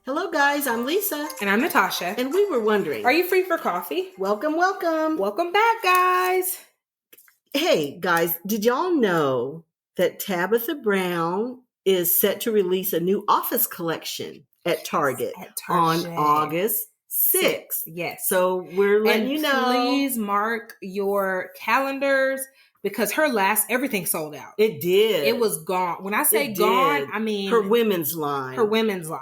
Hello, guys. I'm Lisa. And I'm Natasha. And we were wondering, are you free for coffee? Welcome, welcome. Welcome back, guys. Hey, guys, did y'all know that Tabitha Brown is set to release a new office collection at Target, on August 6th? Yes. So we're letting you know. Please mark your calendars because everything sold out. It did. It was gone. When I say gone, I mean her women's line.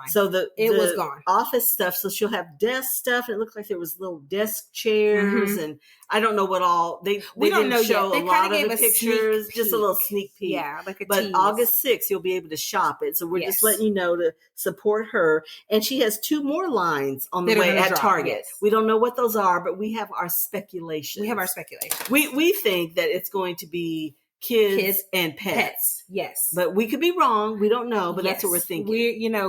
So it was gone. Office stuff. So she'll have desk stuff. And it looked like there was little desk chairs, and I don't know what all they didn't show a lot of the pictures. Just a little sneak peek. Yeah, like a But tease. August 6th, you'll be able to shop it. So we're just letting you know to support her. And she has 2 more lines on the way at Target. Yes. We don't know what those are, but we have our speculation. We think that it's going to be kids and pets. Yes. But we could be wrong. We don't know, but that's what we're thinking.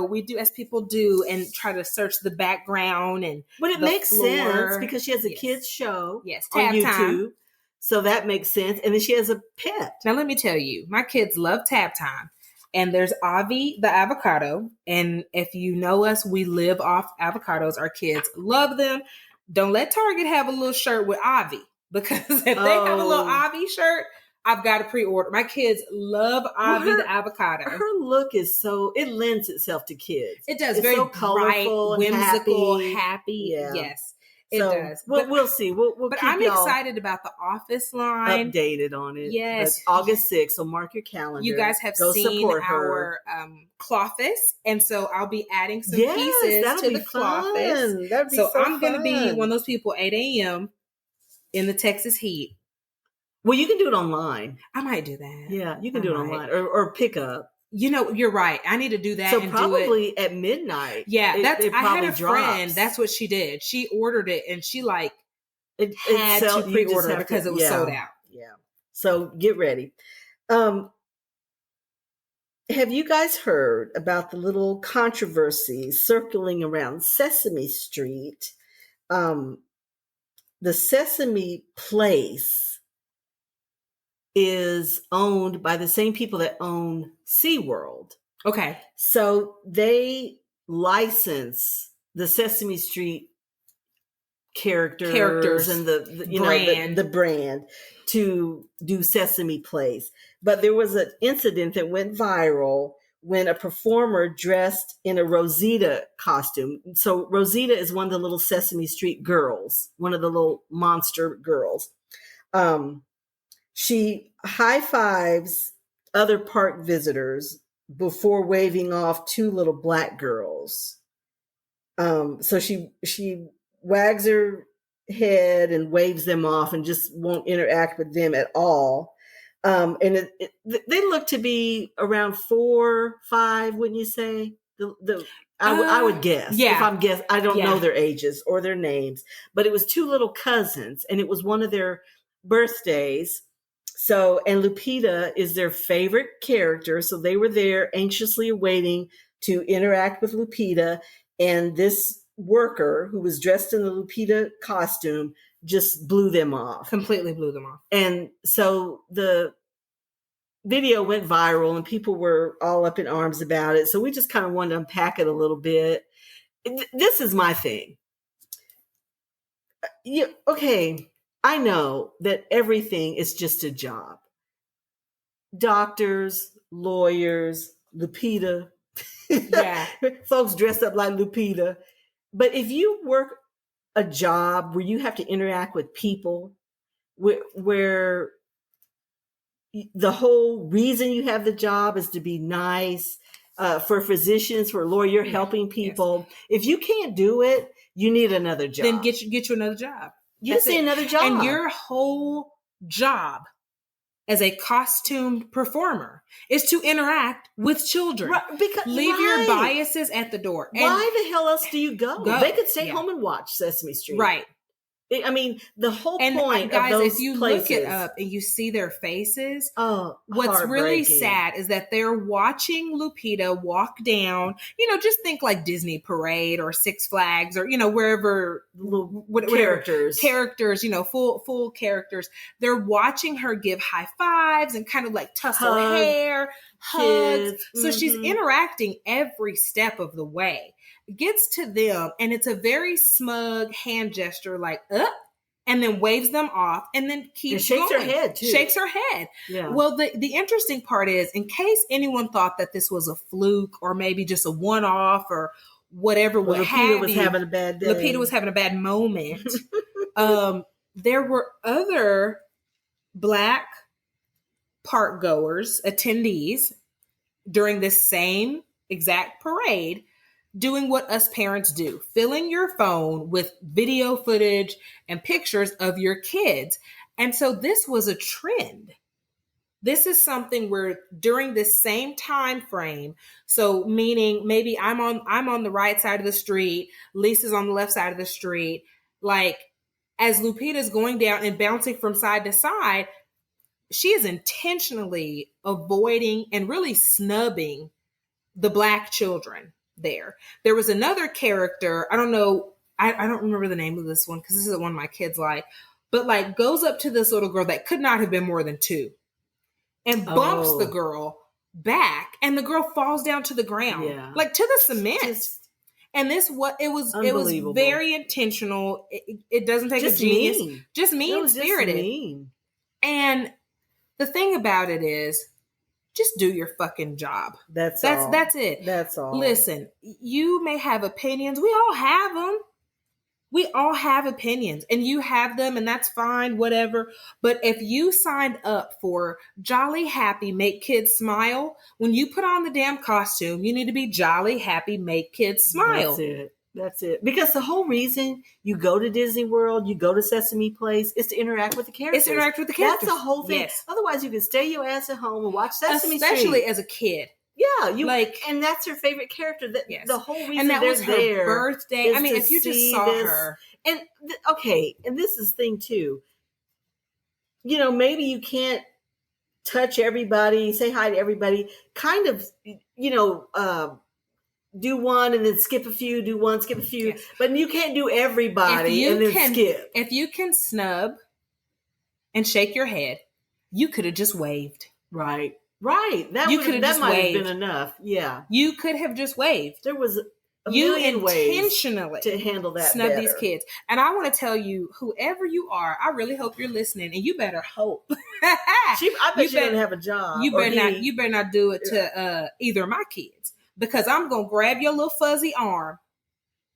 We do as people do and try to search the background but it makes sense because she has a kids show Tab on YouTube. Time. So that makes sense. And then she has a pet. Now let me tell you, my kids love Tab Time. And there's Avi the avocado. And if you know us, we live off avocados. Our kids love them. Don't let Target have a little shirt with Avi, because if they have a little Avi shirt, I've got to pre-order. My kids love Avi the avocado. Her look is it lends itself to kids. It does. It's very so colorful, bright, whimsical, happy. Yeah. Yes, it does. We'll see. We'll but keep I'm excited about the office line. Updated on it. Yes. But August 6th, so mark your calendar. You guys have seen our clothes, and so I'll be adding some pieces to the clothes. That'd be so I'm going to be one of those people, 8 a.m. in the Texas heat. Well, you can do it online. I might do that. Yeah, you can do it online or pick up. You're right. I need to do that. So probably at midnight. Yeah, I had a friend. That's what she did. She ordered it, and she had to pre-order because it was sold out. Yeah. So get ready. Have you guys heard about the little controversy circling around Sesame Street? The Sesame Place is owned by the same people that own SeaWorld. Okay. So they license the Sesame Street characters and the brand to do Sesame Place. But there was an incident that went viral when a performer dressed in a Rosita costume. So Rosita is one of the little Sesame Street girls, one of the little monster girls. She high-fives other park visitors before waving off 2 little black girls. So she wags her head and waves them off and just won't interact with them at all. And they look to be around 4, 5, wouldn't you say? I would guess. Yeah. If I'm guessing, I don't know their ages or their names, but it was 2 little cousins, and it was one of their birthdays. So, and Lupita is their favorite character. So they were there anxiously waiting to interact with Lupita. And this worker who was dressed in the Lupita costume just blew them off. Completely blew them off. And so the video went viral and people were all up in arms about it. So we just kind of wanted to unpack it a little bit. This is my thing. Okay. I know that everything is just a job. Doctors, lawyers, Lupita, folks dressed up like Lupita. But if you work a job where you have to interact with people, where the whole reason you have the job is to be nice, for physicians, for a lawyer, you're helping people. Yes. If you can't do it, you need another job. Then get you another job. You see another job. And your whole job as a costumed performer is to interact with children. Right, leave your biases at the door. And why the hell else do you go? They could stay home and watch Sesame Street. Right. I mean, the whole and point guys, of those if you places, look it up and you see their faces, what's what's really sad is that they're watching Lupita walk down, just think like Disney Parade or Six Flags or, wherever, characters, full characters. They're watching her give high fives and kind of like tussle hair, hugs. So she's interacting every step of the way. Gets to them, and it's a very smug hand gesture, like, and then waves them off, and then keeps shakes going. Her head, too. Shakes her head. Yeah. Well, the interesting part is, in case anyone thought that this was a fluke or maybe just a one-off or whatever, Lupita was having a bad day. Lupita was having a bad moment. There were other Black park goers, attendees, during this same exact parade, doing what us parents do, filling your phone with video footage and pictures of your kids. And so this was a trend. This is something where during this same time frame, so meaning maybe I'm on the right side of the street, Lisa's on the left side of the street, like as Lupita's going down and bouncing from side to side, she is intentionally avoiding and really snubbing the Black children. There was another character, I don't know, I don't remember the name of this one because this is the one my kids like, but like goes up to this little girl that could not have been more than 2 and bumps the girl back, and the girl falls down to the ground, like to the cement. And it was very intentional. It doesn't take a genius, just mean-spirited. And the thing about it is, just do your fucking job. That's all. That's it. That's all. Listen, you may have opinions. We all have them. We all have opinions, and you have them, and that's fine, whatever. But if you signed up for jolly, happy, make kids smile, when you put on the damn costume, you need to be jolly, happy, make kids smile. That's it. Because the whole reason you go to Disney World, you go to Sesame Place, is to interact with the characters. That's the whole thing. Yes. Otherwise, you can stay your ass at home and watch Sesame Street. Especially as a kid. Yeah, and that's her favorite character. The whole reason and that they're was her there birthday. I mean, if you just saw her, and and this is the thing too. Maybe you can't touch everybody, say hi to everybody. Kind of, do one and then skip a few. Do one, skip a few, yes. But you can't do everybody and then skip. If you can snub and shake your head, you could have just waved. Right. That might have been enough. Yeah. You could have just waved. There was a million intentionally ways to handle that snub better. These kids. And I want to tell you, whoever you are, I really hope you're listening, and you better hope. I bet she doesn't have a job. You better not do it to either of my kids, because I'm going to grab your little fuzzy arm.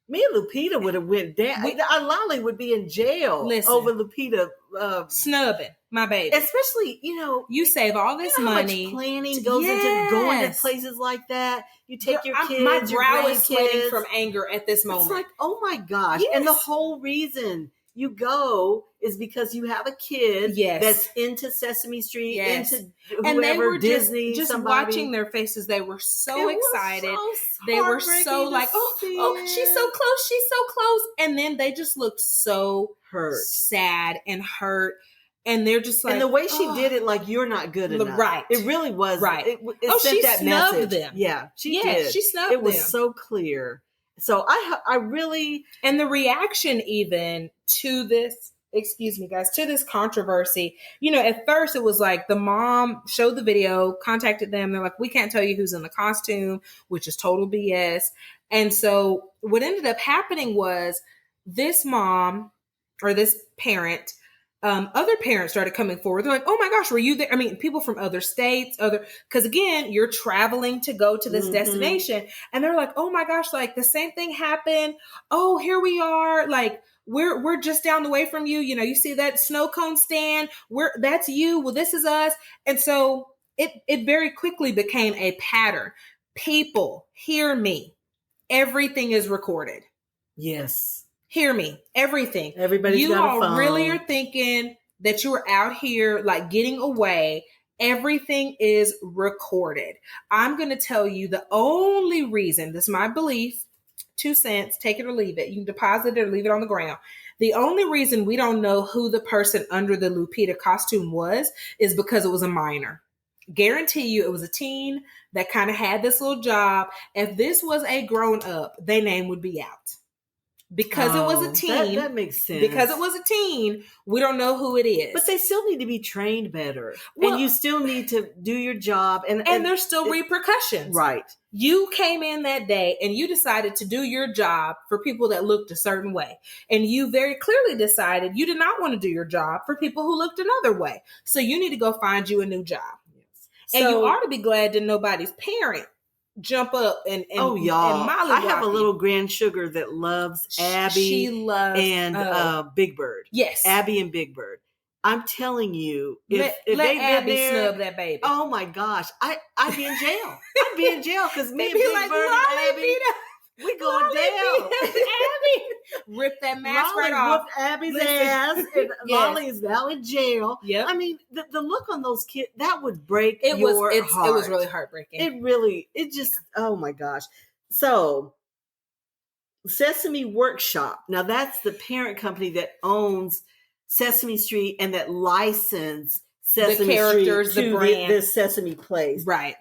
Me and Lupita would have went down. Lolly would be in jail over Lupita snubbing my baby. Especially, you save all this money. How much planning goes into going to places like that. You take your kids. My brow is sweating from anger at this moment. It's like, oh my gosh! Yes. And the whole reason you go is because you have a kid that's into Sesame Street, into whoever, and they were Disney. Just watching their faces, they were so excited. They were so like, oh, she's so close, and then they just looked so hurt, sad, and hurt. And they're just like, and the way she did it, like, you're not good enough. Right. It really was. Right. It sent she that snubbed message. Them. Yeah, she did. She snubbed them. It was so clear. So I really. And the reaction even to this, excuse me, guys, to this controversy, at first it was like the mom showed the video, contacted them. They're like, we can't tell you who's in the costume, which is total BS. And so what ended up happening was this mom or this parent, other parents started coming forward. They're like, oh my gosh, were you there? I mean, people from other states, because again, you're traveling to go to this destination. And they're like, oh my gosh, like the same thing happened. Oh, here we are. Like, we're just down the way from you. You see that snow cone stand? That's you. Well, this is us. And so it very quickly became a pattern. People, hear me. Everything is recorded. Yes. Hear me. Everything. Everybody's got a phone. You all really are thinking that you are out here like getting away. Everything is recorded. I'm going to tell you the only reason, this is my belief, $2, take it or leave it. You can deposit it or leave it on the ground. The only reason we don't know who the person under the Lupita costume was is because it was a minor. Guarantee you it was a teen that kind of had this little job. If this was a grown up, their name would be out. Because it was a teen. That makes sense. Because it was a teen, we don't know who it is. But they still need to be trained better. Well, and you still need to do your job. And there's still repercussions. Right. You came in that day and you decided to do your job for people that looked a certain way. And you very clearly decided you did not want to do your job for people who looked another way. So you need to go find you a new job. Yes. And you ought to be glad that nobody's parent jump up and y'all, and I have a little grand sugar that loves Abby. She loves and Big Bird. Yes, Abby and Big Bird. I'm telling you, if let they Abby there, snub that baby. Oh my gosh, I'd be in jail. I'd be in jail because me and be Big like, Bird and Abby, we going down. Abby, rip that mask right off. Whooped Abby's ass, and Lolly is now in jail. Yep. I mean, the look on those kids, that would break your heart. It was really heartbreaking. It just, oh my gosh. So, Sesame Workshop. Now, that's the parent company that owns Sesame Street and that licensed Sesame the characters, Street the to brand. the Sesame Place. Right.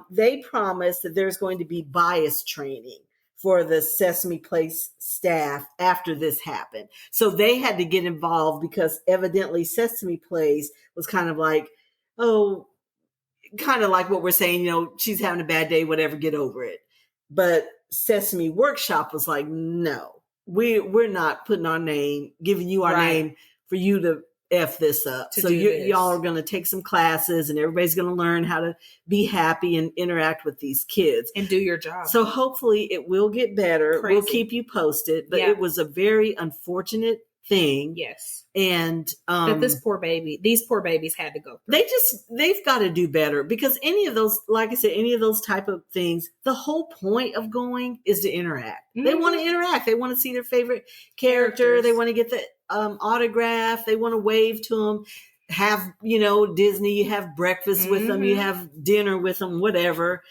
They promised that there's going to be bias training for the Sesame Place staff after this happened. So they had to get involved because evidently Sesame Place was kind of like, kind of like what we're saying, she's having a bad day, whatever, get over it. But Sesame Workshop was like, no, we're not putting our name, giving you our name for you to F this up. So y'all are going to take some classes and everybody's going to learn how to be happy and interact with these kids. And do your job. So hopefully it will get better. Crazy. We'll keep you posted. But it was a very unfortunate thing. Yes. And that these poor babies had to go through. They've got to do better because any of those, like I said, any of those type of things, the whole point of going is to interact. Mm-hmm. They want to interact. They want to see their favorite character. They want to get the autograph. They want to wave to them. Have, Disney, you have breakfast with them. You have dinner with them, whatever.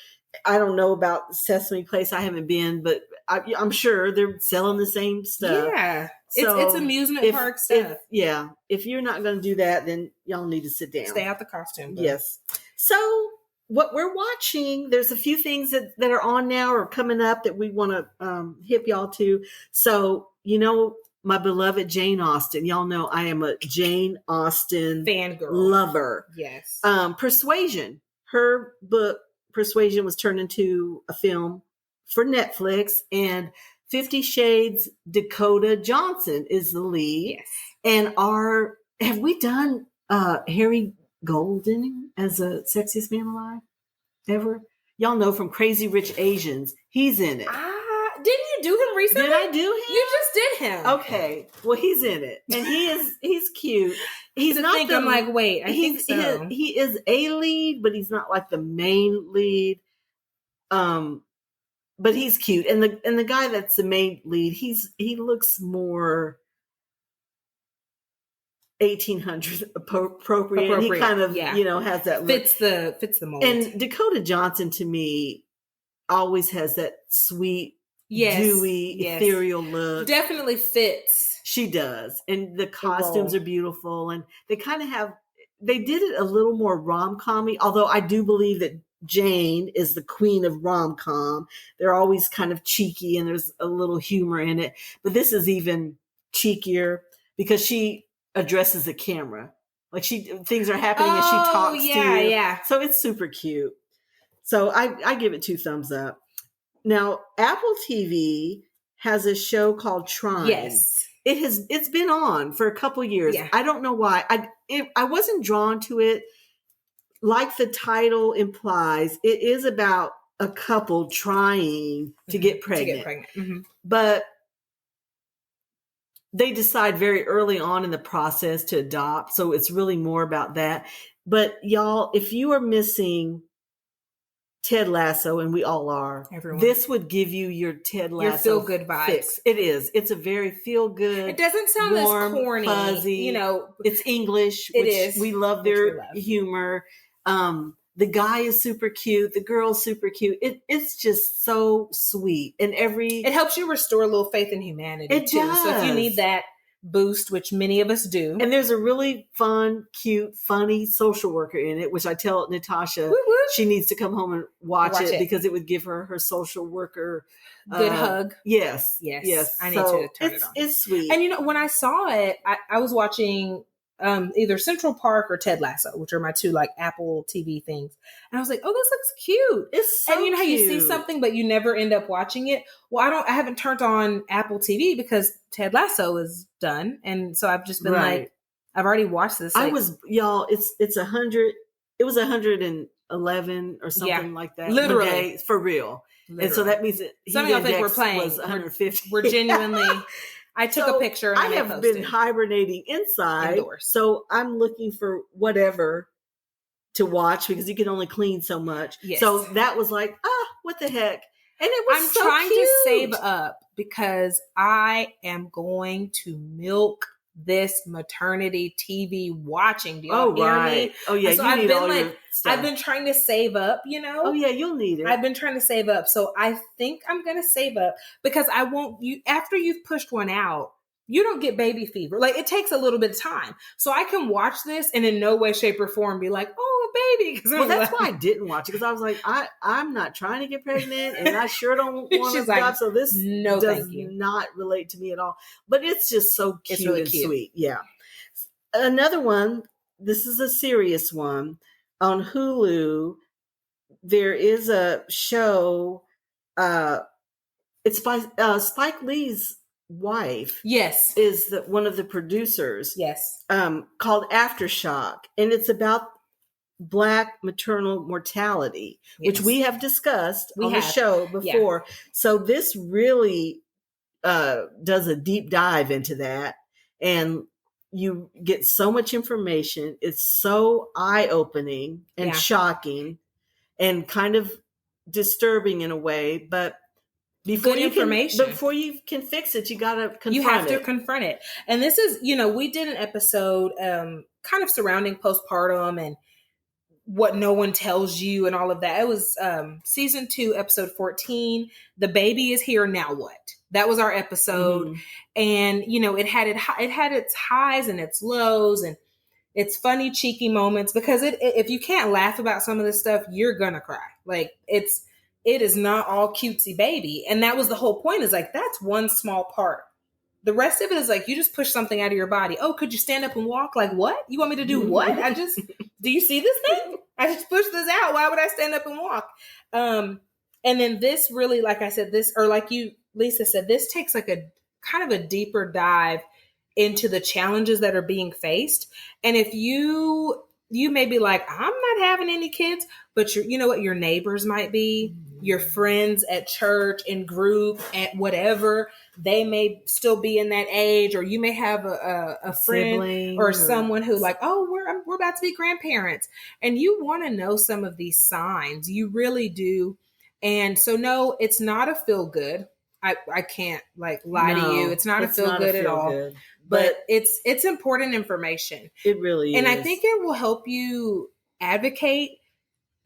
I don't know about Sesame Place. I haven't been, but I'm sure they're selling the same stuff. Yeah. So it's amusement park stuff. If you're not going to do that, then y'all need to sit down. Stay out the costume. Though. Yes. So what we're watching, there's a few things that are on now or coming up that we want to hip y'all to. So, my beloved Jane Austen. Y'all know I am a Jane Austen fangirl lover. Yes. Persuasion. Her book Persuasion was turned into a film for Netflix, and 50 Shades Dakota Johnson is the lead. Yes. And have we done Harry Golden as a sexiest man alive ever? Y'all know from Crazy Rich Asians. He's in it. Didn't you do him recently? Did I do him? You just did him. Okay. Well, he's in it. And he's cute. He's not I'm like, wait, I think so. He is a lead, but he's not like the main lead. But he's cute. And the guy that's the main lead, he looks more 1800s appropriate. And he kind of, has that look. Fits the mold. And Dakota Johnson to me always has that sweet, dewy, ethereal look. Definitely fits. She does. And the costumes are beautiful. And they kind of they did it a little more rom-com-y, although I do believe that Jane is the queen of rom-com. They're always kind of cheeky and there's a little humor in it. But this is even cheekier because she addresses the camera. Like things are happening and she talks to you. Yeah. So it's super cute. So I give it 2 thumbs up. Now, Apple TV has a show called Trine. Yes. It's been on for a couple years. Yeah. I don't know why. I wasn't drawn to it. Like the title implies, it is about a couple trying to get pregnant. Mm-hmm. But they decide very early on in the process to adopt. So it's really more about that. But y'all, if you are missing Ted Lasso, and we all are, everyone, this would give you your Ted Lasso feel good vibes. Fix. It is. It's a very feel good. It doesn't sound warm, as corny, fuzzy. It's English. It is. We love their humor. The guy is super cute. The girl's super cute. It's just so sweet. And it helps you restore a little faith in humanity it too. does. So if you need that boost, which many of us do. And there's a really fun, cute, funny social worker in it, which I tell Natasha she needs to come home and watch it because it would give her social worker good hug. Yes. I need to turn it on. It's sweet. And when I saw it, I was watching either Central Park or Ted Lasso, which are my two like Apple TV things. And I was like, oh, this looks cute. It's so and how you see something, but you never end up watching it. Well, I haven't turned on Apple TV because Ted Lasso is done. And so I've just been like, I've already watched this. Like, it's 100. It was 111 or something like that. Literally. For real. Literally. And so that means that some of y'all think we're playing. Was 150. We're genuinely... I took a picture and I have been hibernating inside. Indoors. So I'm looking for whatever to watch because you can only clean so much. Yes. So that was like, what the heck? And it was I'm trying to save up because I am going to milk this maternity TV watching. Do y'all hear me? Oh yeah. So I've been trying to save up, Oh yeah, you'll need it. I've been trying to save up. So I think I'm going to save up because I won't, after you've pushed one out, you don't get baby fever. Like it takes a little bit of time. So I can watch this and in no way, shape or form be like, oh, a baby. Well, that's why I didn't watch it because I was like, I'm not trying to get pregnant and I sure don't want to stop. So this does not relate to me at all. But it's just so cute really and sweet. Yeah. Another one, this is a serious one. On Hulu, there is a show. It's by Spike Lee's wife. Yes, is one of the producers. Yes, called Aftershock, and it's about Black maternal mortality, which we have discussed on the show before. Yeah. So this really does a deep dive into that, and you get so much information. It's so eye-opening and shocking and kind of disturbing in a way, but before you can fix it, you got to confront it. You have to confront it. And this is, we did an episode kind of surrounding postpartum and what no one tells you and all of that. It was season 2, episode 14. The baby is here. Now what? That was our episode. Mm-hmm. And, it had its highs and its lows and its funny, cheeky moments because if you can't laugh about some of this stuff, you're going to cry. Like it is not all cutesy baby. And that was the whole point is like, that's one small part. The rest of it is like, you just push something out of your body. Oh, could you stand up and walk? Like what? You want me to do what? Do you see this thing? I just pushed this out. Why would I stand up and walk? And then this really, like I said, like you, Lisa said, this takes like a kind of a deeper dive into the challenges that are being faced. And if you may be like, I'm not having any kids, but you know what? Your neighbors might be, your friends at church, in group, at whatever, they may still be in that age, or you may have a friend sibling or someone who like, oh, we're about to be grandparents. And you want to know some of these signs. You really do. And so, no, it's not a feel good. I can't like lie to you. It's not a feel good at all. But it's important information. It really is. And I think it will help you advocate.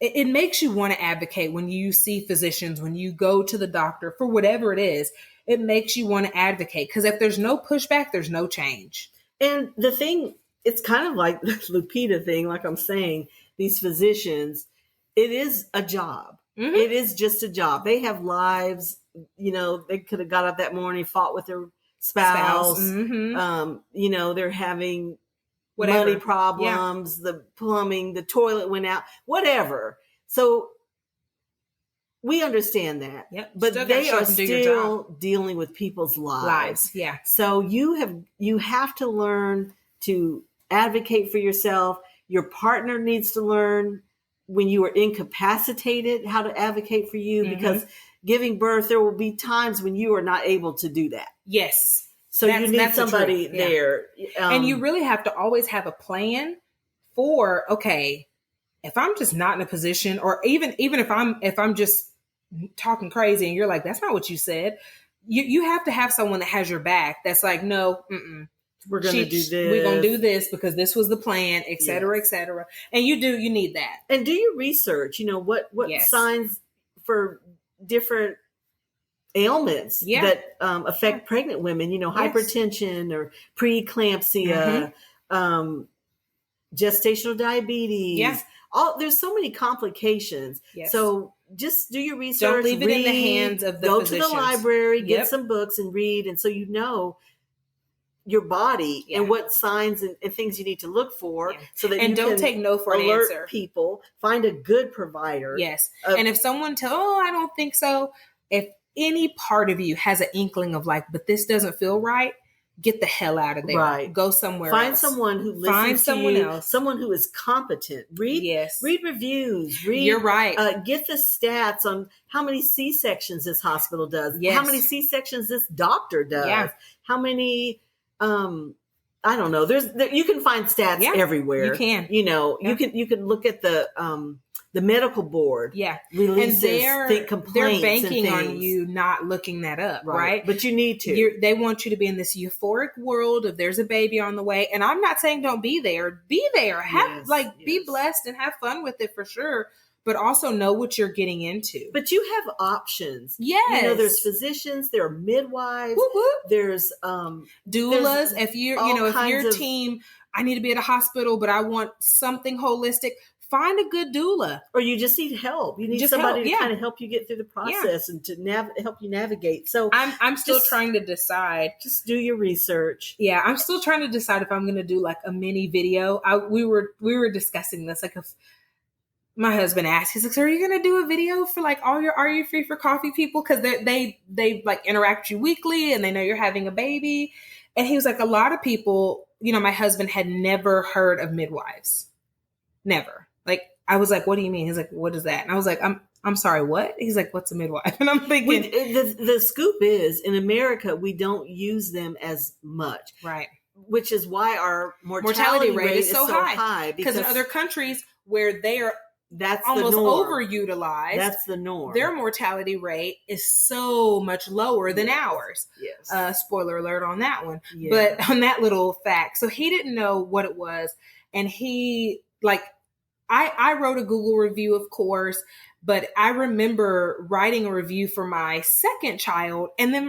It makes you want to advocate when you see physicians, when you go to the doctor for whatever it is. It makes you want to advocate because if there's no pushback, there's no change. And the thing, it's kind of like the Lupita thing, like I'm saying, these physicians, it is a job. Mm-hmm. It is just a job. They have lives. They could have got up that morning, fought with their spouse. Mm-hmm. They're having money problems, the plumbing, the toilet went out, whatever. So we understand that. Yep. But they are still dealing with people's lives. Yeah. So you have to learn to advocate for yourself. Your partner needs to learn when you are incapacitated how to advocate for you, mm-hmm. because giving birth, there will be times when you are not able to do that. Yes. So you need somebody there. And you really have to always have a plan for, okay, if I'm just not in a position, or even if I'm just talking crazy and you're like, that's not what you said. You have to have someone that has your back. That's like, no, we're going to do this. We're going to do this because this was the plan, et cetera, et cetera. And you need that. And do your research, what signs for different ailments that affect pregnant women, hypertension or preeclampsia, gestational diabetes. Yeah. There's so many complications. Yes. So just do your research. Don't leave it in the hands of the physicians. Go to the library, get some books and read. And so your body and what signs and things you need to look for so that you don't take no for an answer. People, find a good provider. Yes. And if someone I don't think so. If any part of you has an inkling of but this doesn't feel right, get the hell out of there. Right. Go somewhere else. Find someone who listens to you. Someone who is competent. Read reviews. You're right. Get the stats on how many C-sections this hospital does. Yes. How many C-sections this doctor does. Yeah. How many... I don't know. You can find stats everywhere. You can. You can look at the medical board. Yeah. Releases, and complaints. They're banking on you not looking that up, right? But you need to. They want you to be in this euphoric world of there's a baby on the way. And I'm not saying don't be there. Be there. Be blessed and have fun with it for sure. But also know what you're getting into. But you have options. Yes. There's physicians, there are midwives, there's doulas. If you're, if your team, I need to be at a hospital, but I want something holistic, find a good doula. Or you just need help. You need somebody to kind of help you get through the process and to help you navigate. So I'm still trying to decide. Just do your research. Yeah, I'm still trying to decide if I'm going to do a mini video. We were discussing this, if my husband asked, he's like, so are you going to do a video for all your Are You Free for Coffee people? Because they interact with you weekly and they know you're having a baby. And he was like, a lot of people, my husband had never heard of midwives. Never. I was like, what do you mean? He's like, what is that? And I was like, I'm sorry, what? He's like, what's a midwife? And I'm thinking. The scoop is, in America, we don't use them as much. Right. Which is why our mortality rate is so high. Because in other countries where they are That's almost the norm. Overutilized. That's the norm. Their mortality rate is so much lower than ours. Yes. Spoiler alert on that one. Yeah. But on that little fact. So he didn't know what it was. And he, I wrote a Google review, of course, but I remember writing a review for my second child. And then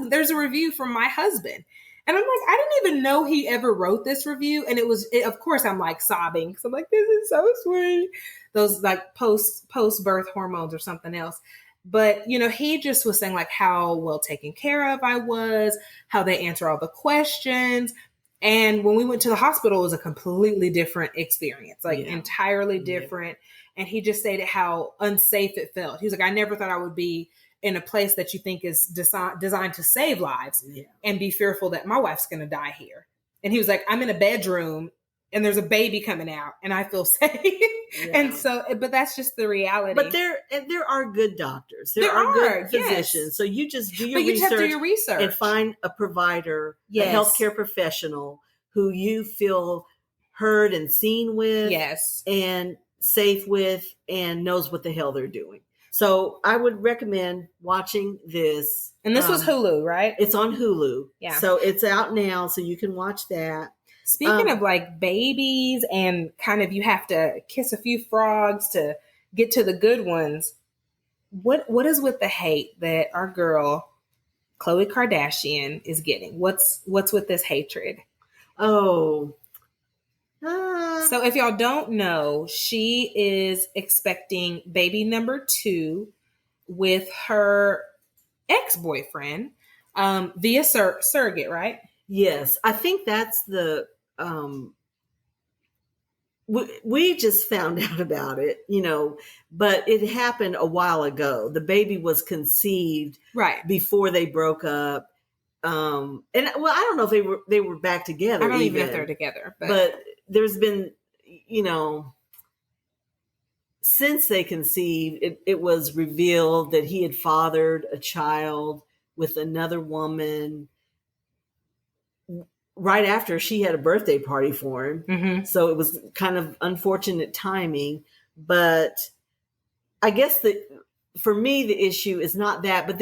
there's a review from my husband. And I'm like, I didn't even know he ever wrote this review. And of course, I'm sobbing. Because I'm like, this is so sweet. Those post-birth hormones or something else. But, he just was saying how well taken care of I was, how they answer all the questions. And when we went to the hospital, it was a completely different experience, entirely different. Yeah. And he just stated how unsafe it felt. He was like, I never thought I would be in a place that you think is designed to save lives and be fearful that my wife's going to die here. And he was like, I'm in a bedroom and there's a baby coming out and I feel safe. Yeah. And so, but that's just the reality. But there are good doctors. There are good physicians. Yes. So you just do your research. Have to do your research. And find a provider, a healthcare professional who you feel heard and seen with. Yes. And safe with and knows what the hell they're doing. So I would recommend watching this. And this was Hulu, right? It's on Hulu. Yeah. So it's out now, so you can watch that. Speaking of babies and kind of you have to kiss a few frogs to get to the good ones. What is with the hate that our girl, Khloe Kardashian, is getting? What's with this hatred? Oh, So if y'all don't know, she is expecting baby number 2 with her ex-boyfriend via surrogate, right? Yes. I think that's the, we just found out about it, but it happened a while ago. The baby was conceived before they broke up. And I don't know if they were back together. I don't even know if they're together, but there's been, since they conceived, it was revealed that he had fathered a child with another woman right after she had a birthday party for him. Mm-hmm. So it was kind of unfortunate timing, but I guess that for me, the issue is not that, but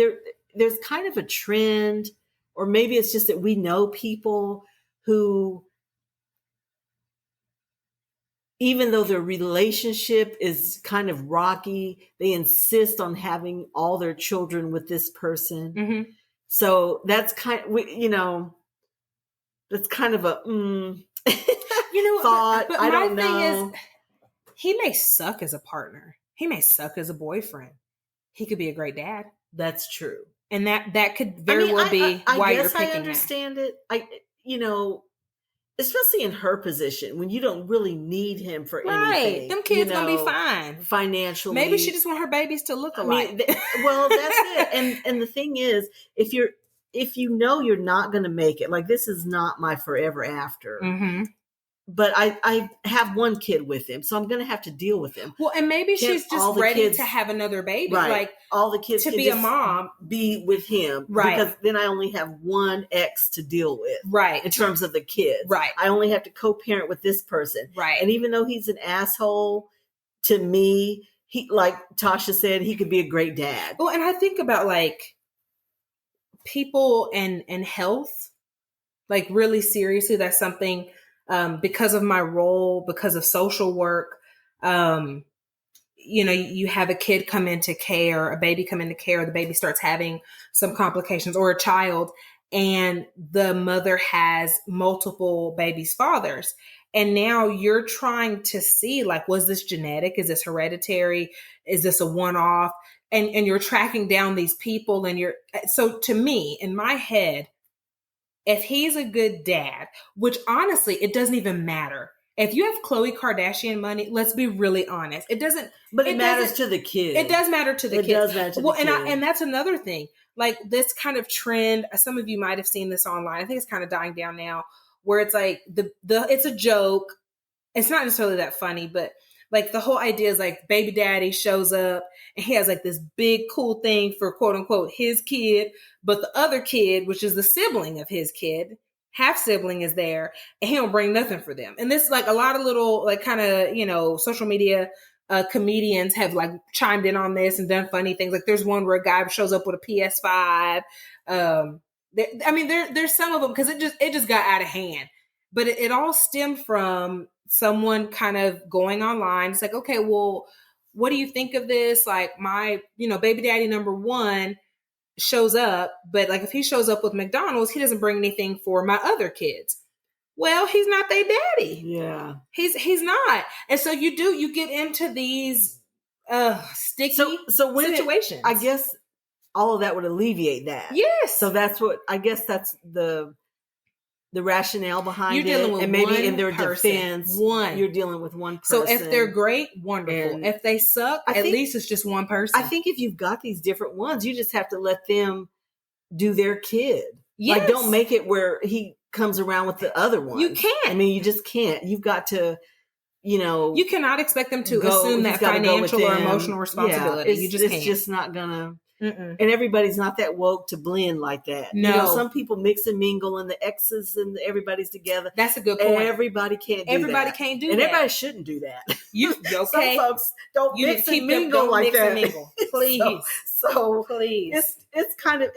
there's kind of a trend, or maybe it's just that we know people who, even though their relationship is kind of rocky, they insist on having all their children with this person. Mm-hmm. So that's kind of, that's kind of a, thought. But I my don't thing know. is, he may suck as a partner. He may suck as a boyfriend. He could be a great dad. That's true. And that could very well be why you're picking him. I understand it. Especially in her position, when you don't really need him for anything. Them kids gonna be fine financially. Maybe she just want her babies to look alike. Well, that's it. And the thing is, if you know you're not going to make it, like, this is not my forever after. Mm-hmm. But I have one kid with him, so I'm going to have to deal with him. Well, and maybe she's just ready to have another baby. Right. Like, all the kids to be a mom, be with him. Right. Because then I only have one ex to deal with. Right. In terms of the kids. Right. I only have to co-parent with this person. Right. And even though he's an asshole to me, he, like Tasha said, he could be a great dad. Well, and I think about, like, people and health, like, really seriously. That's something, because of my role, because of social work, you have a kid come into care, a baby come into care, the baby starts having some complications, or a child, and the mother has multiple babies' fathers. And now you're trying to see, like, was this genetic? Is this hereditary? Is this a one-off? And you're tracking down these people, and so to me, in my head, if he's a good dad, which honestly, it doesn't even matter. If you have Khloe Kardashian money, let's be really honest. It doesn't. But it matters to the kids. It does matter to the kids. It does matter to the kids. And that's another thing. Like, this kind of trend, some of you might have seen this online. I think it's kind of dying down now, where it's like it's a joke. It's not necessarily that funny, but like, the whole idea is, like, baby daddy shows up and he has, like, this big cool thing for, quote unquote, his kid, but the other kid, which is the sibling of his kid, half sibling, is there, and he don't bring nothing for them. And this, like, a lot of little, like, kind of, social media comedians have, like, chimed in on this and done funny things. Like, there's one where a guy shows up with a PS5. There's some of them, because it just got out of hand. But it all stemmed from someone kind of going online. It's like, okay, well, what do you think of this? Like, my, baby daddy number one shows up, but, like, if he shows up with McDonald's, he doesn't bring anything for my other kids. Well, he's not their daddy. Yeah. He's not. And so you get into these sticky situations. I guess all of that would alleviate that. Yes. So that's the rationale behind you're dealing it. With and maybe one in their person, defense, you're dealing with one So person. if they're great, wonderful. And if they suck, at least it's just one person. I think if you've got these different ones, you just have to let them do their kid. Yes. Like, don't make it where he comes around with the other one. You can't. I mean, you just can't. You've got to, you cannot expect them to assume that financial or emotional responsibility. Yeah, it's can't. Just not gonna. Mm-mm. And everybody's not that woke to blend like that. No. Some people mix and mingle, and the exes and everybody's together. That's a good point. Everybody can't do that. Everybody can't do and that. And everybody shouldn't do that. You okay? Some folks don't mix and mingle like that. Please. So please. It's kind of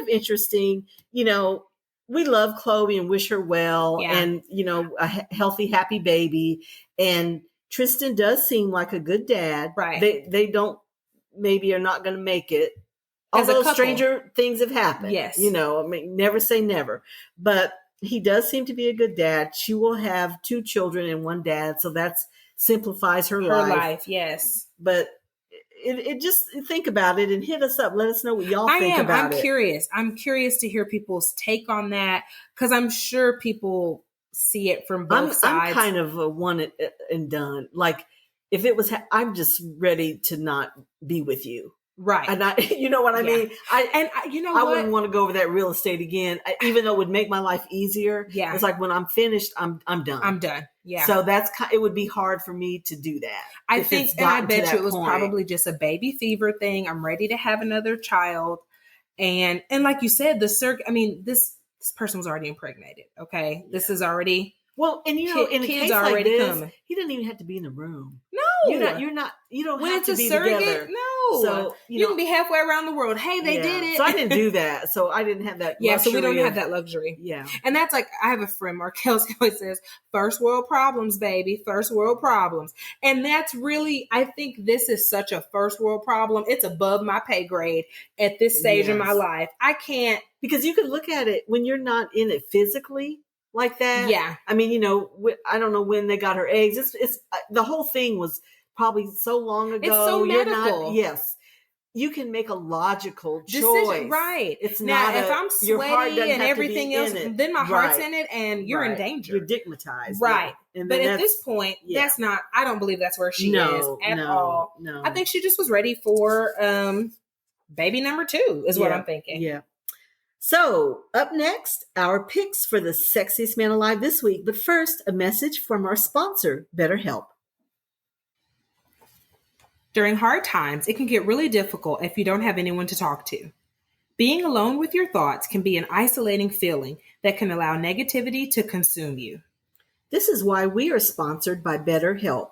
interesting. We love Khloe and wish her well, and a healthy, happy baby. And Tristan does seem like a good dad. Right. They don't, maybe, are not going to make it. Although stranger things have happened. Yes. Never say never. But he does seem to be a good dad. She will have 2 children and 1 dad, so that simplifies her life. Yes. But it just, think about it and hit us up. Let us know what y'all think about it. I'm curious. I'm curious to hear people's take on that, because I'm sure people see it from both sides. I'm kind of a one and done. Like, if it was, I'm just ready to not be with you. Right. And you know what I mean? I wouldn't want to go over that real estate again, even though it would make my life easier. Yeah. It's like, when I'm finished, I'm done. I'm done. Yeah. So it would be hard for me to do that. I think, and I bet you it was probably just a baby fever thing. I'm ready to have another child. And like you said, this person was already impregnated. Okay. This is already. Well, and in a case already like this, coming. he doesn't even have to be in the room. You don't when have it's to a be surrogate, together. no. So you can be halfway around the world. Hey, they did it. So I didn't do that. So I didn't have that. Yeah, so we don't have that luxury. Yeah. And that's like, I have a friend, Markel, always says, first world problems, baby, first world problems. And that's really, I think this is such a first world problem. It's above my pay grade at this stage in my life. I can't. Because you can look at it when you're not in it physically like that. Yeah. I mean, I don't know when they got her eggs. It's the whole thing was probably so long ago. It's so medical. Yes. You can make a logical decision, choice. Right. It's now, not if I'm sweaty and everything else, then my heart's in it and you're in danger. You're digmatized. Right. Yeah. But at this point, that's not, I don't believe that's where she is at all. No. I think she just was ready for baby number 2 is what I'm thinking. Yeah. So up next, our picks for the sexiest man alive this week. But first, a message from our sponsor, BetterHelp. During hard times, it can get really difficult if you don't have anyone to talk to. Being alone with your thoughts can be an isolating feeling that can allow negativity to consume you. This is why we are sponsored by BetterHelp.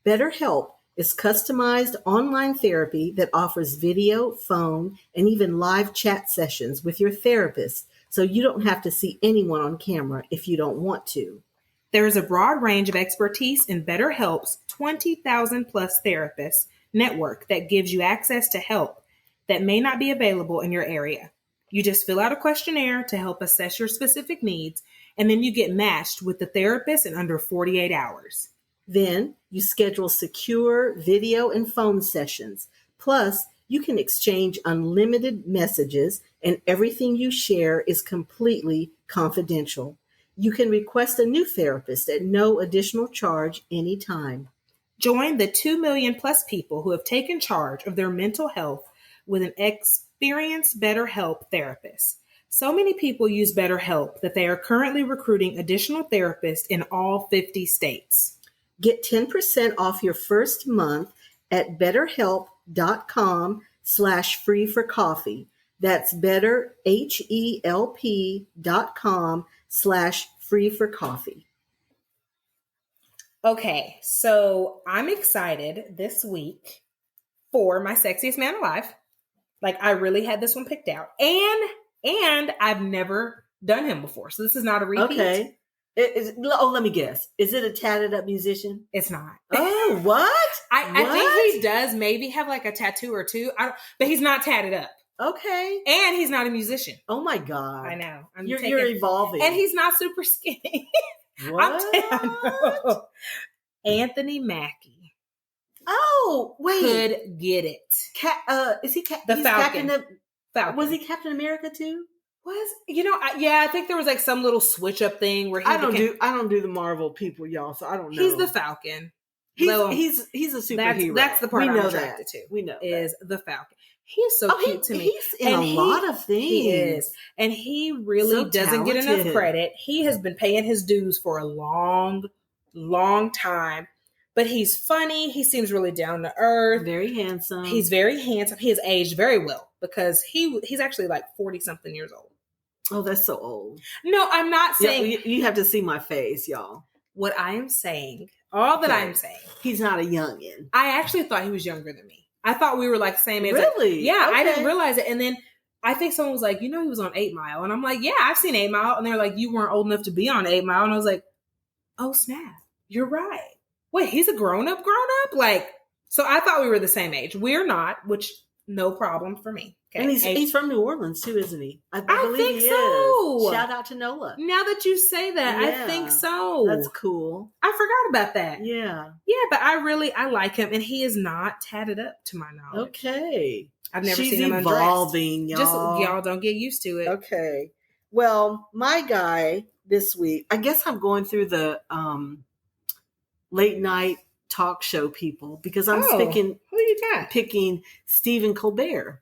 BetterHelp is customized online therapy that offers video, phone, and even live chat sessions with your therapist, so you don't have to see anyone on camera if you don't want to. There is a broad range of expertise in BetterHelp's 20,000 plus therapists network that gives you access to help that may not be available in your area. You just fill out a questionnaire to help assess your specific needs, and then you get matched with the therapist in under 48 hours. Then you schedule secure video and phone sessions. Plus, you can exchange unlimited messages, and everything you share is completely confidential. You can request a new therapist at no additional charge anytime. Join the 2 million plus people who have taken charge of their mental health with an experienced BetterHelp therapist. So many people use BetterHelp that they are currently recruiting additional therapists in all 50 states. Get 10% off your first month at betterhelp.com/free for coffee. That's betterhelp.com/free for coffee. Okay, so I'm excited this week for my sexiest man alive. Like, I really had this one picked out. And I've never done him before. So this is not a repeat. Okay. Let me guess. Is it a tatted up musician? It's not. Oh, what? I think he does maybe have like a tattoo or two, but he's not tatted up. Okay. And he's not a musician. Oh my God. I know. You're evolving. And he's not super skinny. What? I know. Anthony Mackie. Oh, wait. Could get it. Is he the Falcon? Falcon. Was he Captain America too? I think there was like some little switch up thing where I don't do the Marvel people, y'all. So I don't know. He's the Falcon. He's a superhero. That's the part I'm attracted to. We know is the Falcon. He's so cute to me. He's in a lot of things. He is. And he really doesn't get enough credit. He has been paying his dues for a long, long time. But he's funny. He seems really down to earth. Very handsome. He's very handsome. He has aged very well because he's actually like 40-something years old. Oh, that's so old. No, I'm not saying. Yeah, you have to see my face, y'all. What I am saying, I'm saying. He's not a youngin'. I actually thought he was younger than me. I thought we were like the same age. Really? Yeah, okay. I didn't realize it. And then I think someone was like, he was on 8 Mile. And I'm like, yeah, I've seen 8 Mile. And they're like, you weren't old enough to be on 8 Mile. And I was like, oh, snap. You're right. Wait, he's a grown-up? Like, so I thought we were the same age. We're not, which no problem for me. Okay. And he's from New Orleans too, isn't he? I believe think he so. Is. Shout out to Nola. Now that you say that, yeah, I think so. That's cool. I forgot about that. Yeah. Yeah, but I like him, and he is not tatted up to my knowledge. Okay. I've never seen him evolving, undressed. y'all. Just y'all don't get used to it. Okay. Well, my guy this week, I guess I'm going through the late night talk show people because I'm who you got? Picking Stephen Colbert.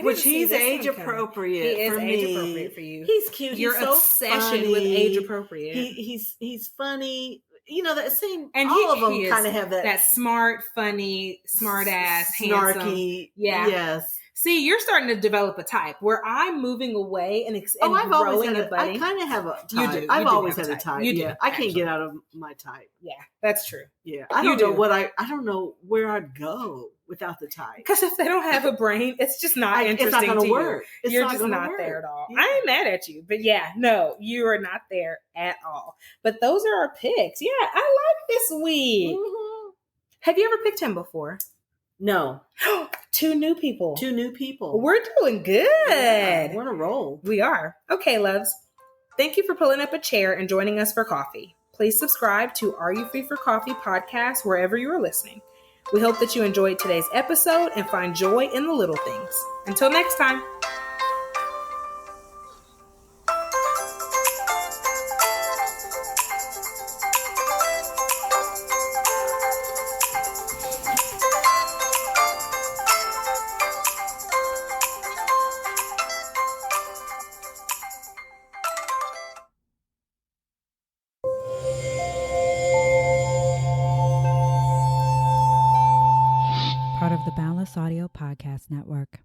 Which he's age appropriate. He is for age me. appropriate for you. He's cute. Your he's so obsession funny. with age appropriate. He's funny. That same. And all of them kind of have that smart, funny, smart ass, snarky. handsome. Yeah. Yes. See, you're starting to develop a type where I'm moving away and I've always growing had and budding. I kind of have a type. You do. I've always had a type. You yeah, do, I can't get out of my type. Yeah, that's true. Yeah, I don't know what I don't know where I'd go without the type. Because if they don't have a brain, it's just not interesting. It's not going to work. You're just not there at all. Yeah. I ain't mad at you, but yeah, no, you are not there at all. But those are our picks. Yeah, I like this week. Mm-hmm. Have you ever picked him before? No. 2 new people. 2 new people. We're doing good. Yeah, we're on a roll. We are. Okay, loves. Thank you for pulling up a chair and joining us for coffee. Please subscribe to Are You Free for Coffee podcast wherever you are listening. We hope that you enjoyed today's episode and find joy in the little things. Until next time. Part of the Boundless Audio Podcast Network.